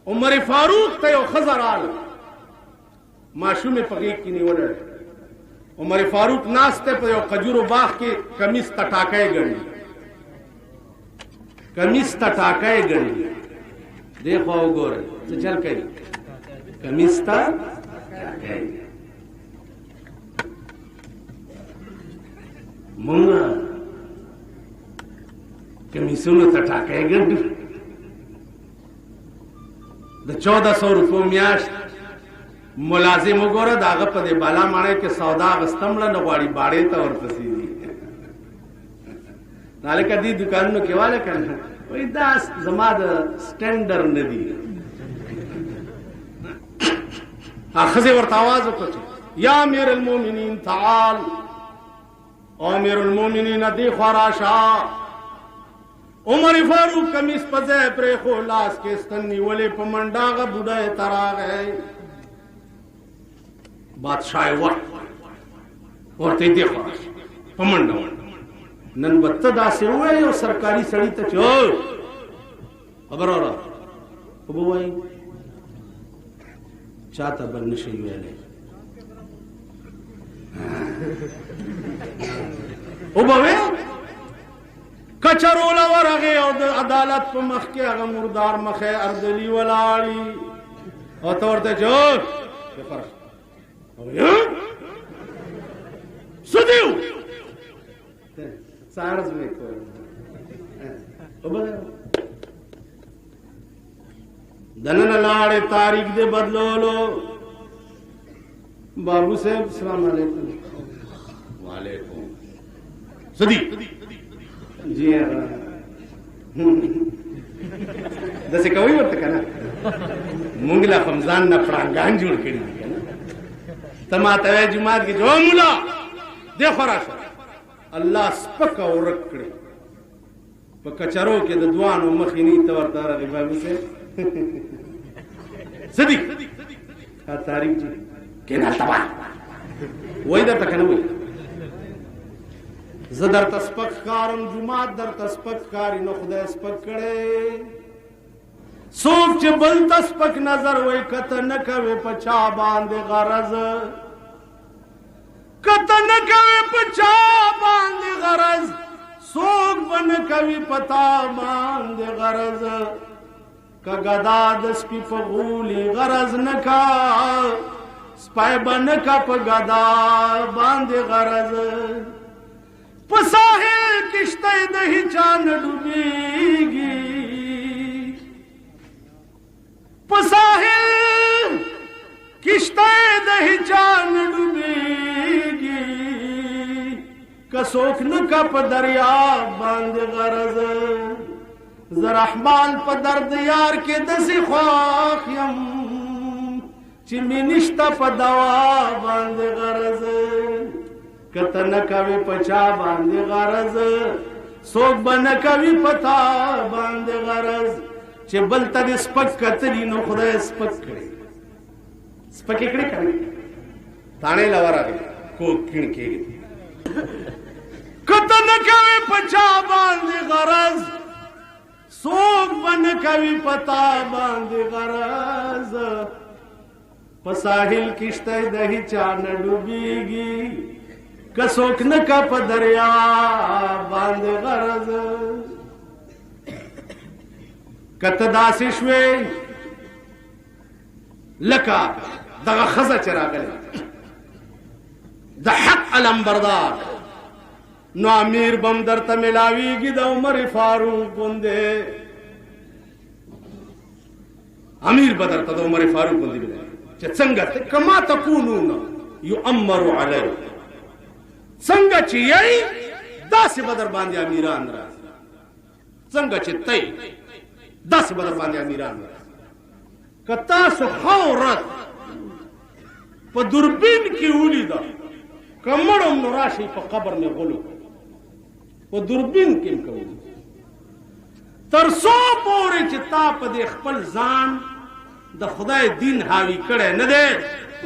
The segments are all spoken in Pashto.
عمر فاروق ته یو ښځه راغله ماشوم یې په غېږ کې نیولی عمر فاروق ناست دی په یو کجورو باغ کې کمیس ته ټاکی ګڼي کمیس ته ټاکی ګڼي دې خوا وګورئ څه چل کوي کمیس ته ټاکی مونږ کمیسونو ته ټاکی ګڼو د 1400 روپو میاشت ملازم وګوره د هغه په دې بالا ماڼۍ کې سودا اخیستم نه غواړي باړې ته ورپسې دي هلکه دې دوکانونو کې واله که نه وایي دا زما د سټنډر نه دي ښځې ورته آواز وکړه یا امیر المؤمنین تعال او امیر المؤمنین دې خوا راشه عمر فاروق کمیس په ځای پرېښو لاس کې ستن نیولې په منډه هغه بوډی ته راغی بادشاہ ورته دې خوا راشه په منډه نن به ته داسې ووایې یو سرکاري سړي ته چې خبره وره خو به وایي چاته به نه شي ویلی وبه وی کچروله ورغې او د عدالت په مخ کې هغه مردار مخې اردلي ولاړي او ته ورته چې څه دیو څه عرض مې کوم دننه لاړې تاریخ دې بدلولو بابو صاحب السلام علیکم وعلیکم سدی جی داسې کوي ورته که نه مونږ لا خمځان نه پړانګان جوړ کړي دي که نه ته ما ته وایې جومات کې چې او مولا دې خوا راشه الله سپکه ورک کړې په کچرو کې د دوانو مخې نه ته ورته راغی بابو صاحب څه دي تاریخ جي کېنهلته وایه وایي درته که نه وایي زه درته سپک ښکارم جومات درته سپک ښکاري نو خدای سپک کړی څوک چې بل ته سپک نظر وایي که ته نه کوې په چا باندې غرض که ته نه کوې په چا باندې غرض څوک به نه کوي په تا باندې غرض که ګدا د سپي په غولي غرض نه کا سپی به نه کا په ګدا باندې غرض په ساحل کشته د هیچا نه ډوبېږي په ساحل کشته د هیچا نه ډوبېږي که څوک نه کا په دریاب باندې غرض زه رحمان په درد یار کې داسې خوښ یم چې مې نشته په دوا باندې غرض که ته نه کوې په چا باندې غرض څوک به نه کوي په تا باندې غرض چې بل ته دې سپک کتلي نو خدای سپک کړي سپکې کړې که نه تاڼې له ورغې کوک کیڼ کېږي که ته نه کوې په چا باندې غرض څوک به نه کوي په تا باندې غرض په ساحل کشته د هیچا نه ډوبېږي که څوک نه کا په دریاب باندې غرض که ته داسې شوې لکه دغه ښځه چې راغلی د حق علمبردار نو امیر بم درته ملاویږي د عمر فاروق غوندې امیر به درته د عمر فاروق غوندې ملاوي چې څنګه کما تکونون یؤمر علیه څنګه چې یې داسې به در باندې امیران راځي څنګه چې ته داسې به در باندې امیران راځي که تاسو ښه ورځ په دوربین کې ولیده که مړم نو راشئ په قبر مې غلو په دوربین کې م کوو تر څو پورې چې تا په دې خپل ځان د خدای دین حاوي کړی نه دی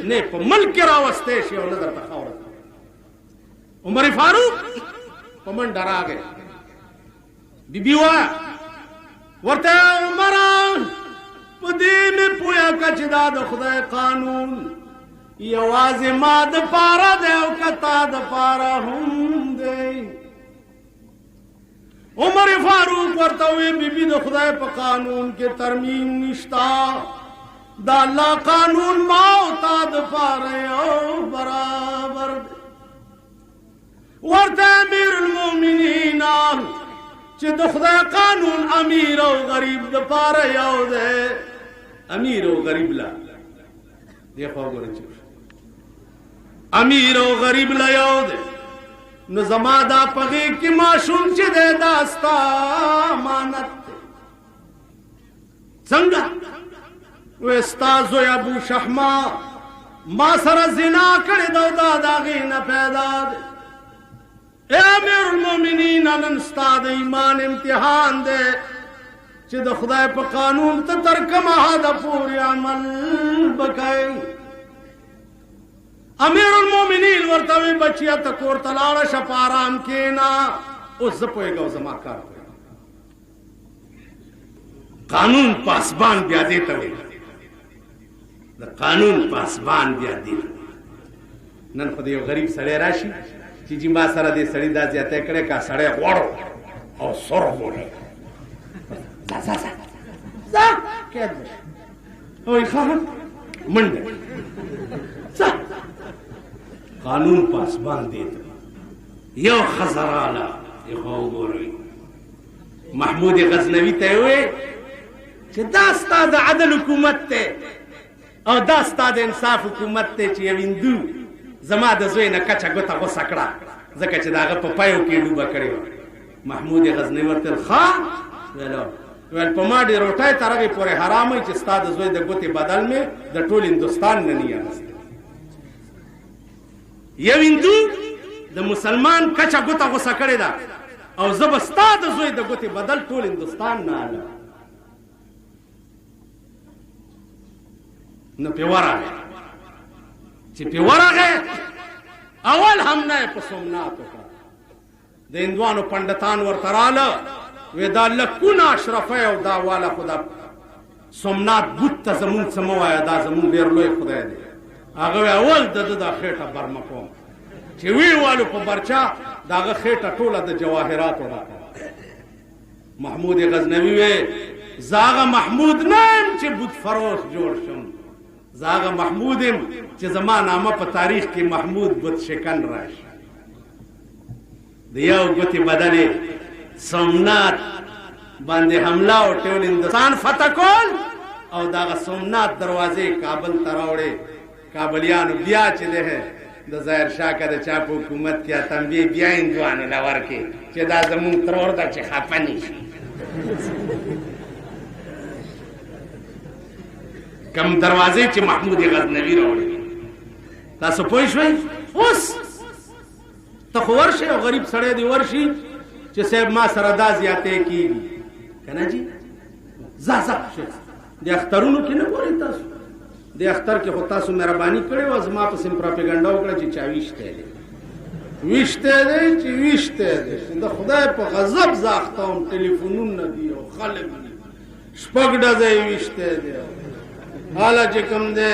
نه په ملک کې راوستی شي او نه درته ښه ورځ عمر فاروق په منډه راغی بی بی وایه ورته عمره په دې کچ دا د خدای قانون یوازې ما د پاره دی او کتا د پاره هم دی عمر فاروق ورته وی بیبي د خدای په قانون کې ترمیم نشتا دا الله قانون ما او تا د پاره یو برابر دی ورته امیر المؤمنین چې د خدای قانون امیر او غریب د پاره یو دی امیر او غریب لا دیکھو ګورئ امیر او غریب لا یو دی نو زما دا پغې کې ماشوم چې دی دا ستا امانت دی څنګه وی ستا زوی ابو شحما ما سره زنا کړې ده او دا د هغې نه پیدا دی اے امیر المؤمنین نن ستا د ایمان امتحان دی چې د خدای په قانون ته تر کومه حده پورې عمل بکوې امیر المؤمنین ورته وی بچیا ته کور ته لاړه شه په ارام کښېنه اوس زه پوهېږم زما کار قانون پاسبان بیا دې ته وایي د قانون پاسبان بیا دې نن خو د یو غریب سړی راشي چې جی ما سره دې سړي دا زیاتی کړی کا سړی غوړ او سر غوړی ځه ځه ځه ځه قید بشه وایي ښه منډه ځه قانون پاسبان دې ته یو ښځه راله یې خو وګورئ محمود غزنوي ته یې وویل چې دا ستا د عدل حکومت دی او دا ستا د انصاف حکومت دی چې یو هندو زما د زوی نه کچه ګوته غوسه کړه ځکه چې د هغه په پیو کې ډوبه کړې وه محمود غزنوي ورته ویل ښه ویل په ما ډېر روټۍ تر هغې پورې حرام وي چې ستا د زوی د ګوتې بدل مې د ټول هندوستان نه نی اخیستی یو هندو د مسلمان کچه ګوته غوسه کړې ده او زه به ستا د زوی د ګوتې بدل ټول هندوستان نه الم نو پې ورغی چې پې ورغی اول حمله یې په سومنات وکړه د هندوانو پنډتان ورته راله وی دا لکونه اشرفی او دا واله خو دا سومنات بوت ته زمونږ څه مه وایه دا زمونږ ډېر لوی خدای دی هغه وی اول د ده دا خېټه برمه کوم چې وی والو په برچا د هغه خېټه ټوله د جواهراتو ډکه محمود غزنوي وی زه هغه محمود نه یم چې بوت فروش جوړ شم زه هغه محمود یم چې زما نامه په تاریخ کې محمود بت شکن راشي د یو ګوتې بدلې سومنات باندې حمله او ټول هندوستان فتح کول او دغه سومنات دروازې کابل ته راوړې کابلیانو بیا چې دی د ظاهر شاه که د چا په حکومت کې تنبیه بیا هندوانو له ورکړې چې دا زمونږ ترور ده چې خفه نه شي کم دروازې چې محمود غزنوي راوړې تاسو پوه شوئ اوس ته خو ورشئ او غریب سړی دی ورشي چې صاحب ما سره دا زیاتی کېږي که نه جي ځه ځه د اخترونو کې نه ګورئ تاسو د اختر کې خو تاسو مهرباني کړې وه زما پسې پراپېګنډه وکړه چې چا ویشتی دی ویشتی دی چې ویشتی دی د خدای په غضب زه اخته وم ټلیفونونه دي او خلک دي شپږ ډزه یې ویشتی دی حاله چې کوم دی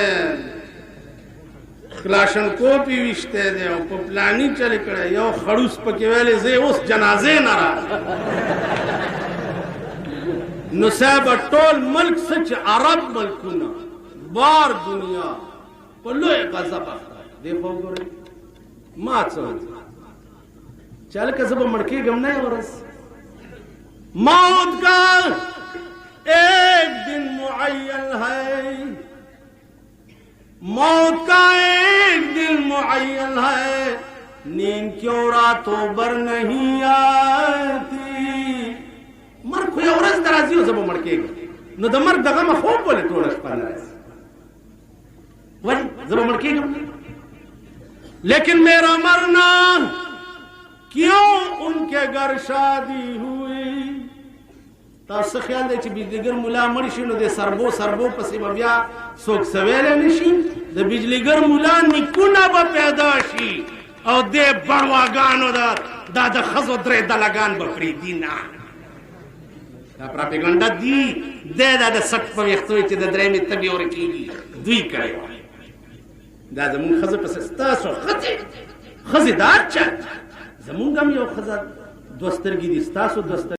کلاشنکوپ یې ویشتی دی او په پلاني چلې کړی یو خړوس پکې ویلې زه اوس جنازې نه راغلم نو صاحب ټول ملک څه چې عرب ملکونه بار دنیا په لوی غضب اخته دی خو وګورئ ما څه چې هلکه زه به مړ کېږم نه یوه ورځ موت کا ایک دن معین ہے موت کا ایک دن معین ہے نیند کیوں راتوں بر نہیں آتی مرګ خو یو ورځ د راځي او زه به مړ کېږم نو د مرګ د غمه خوب ولې ټوله شپه نه راځي ولې زه به مړ کېږم لیکن میرا مرنا کیوں ان کے گھر شادی ہوئی تاسو خیال دی چې بجلیګر مولا مړ شي نو د سربو پسې به بیا څوک څه ویلی نه شي د بجلیګر مولا نیکونه به پیدا شي او دې بړواګانو دا د ښځو درې دلګان به پرېږدي نه دا پراپیګنډا دی دا د سټ په وختوي چې د درېمې تبي ورکیږي دوی کړي دا زمون خزه پس ستاسو خزه دار چا زمونږ هم یو خزه دوسترګي دي ستاسو دوستر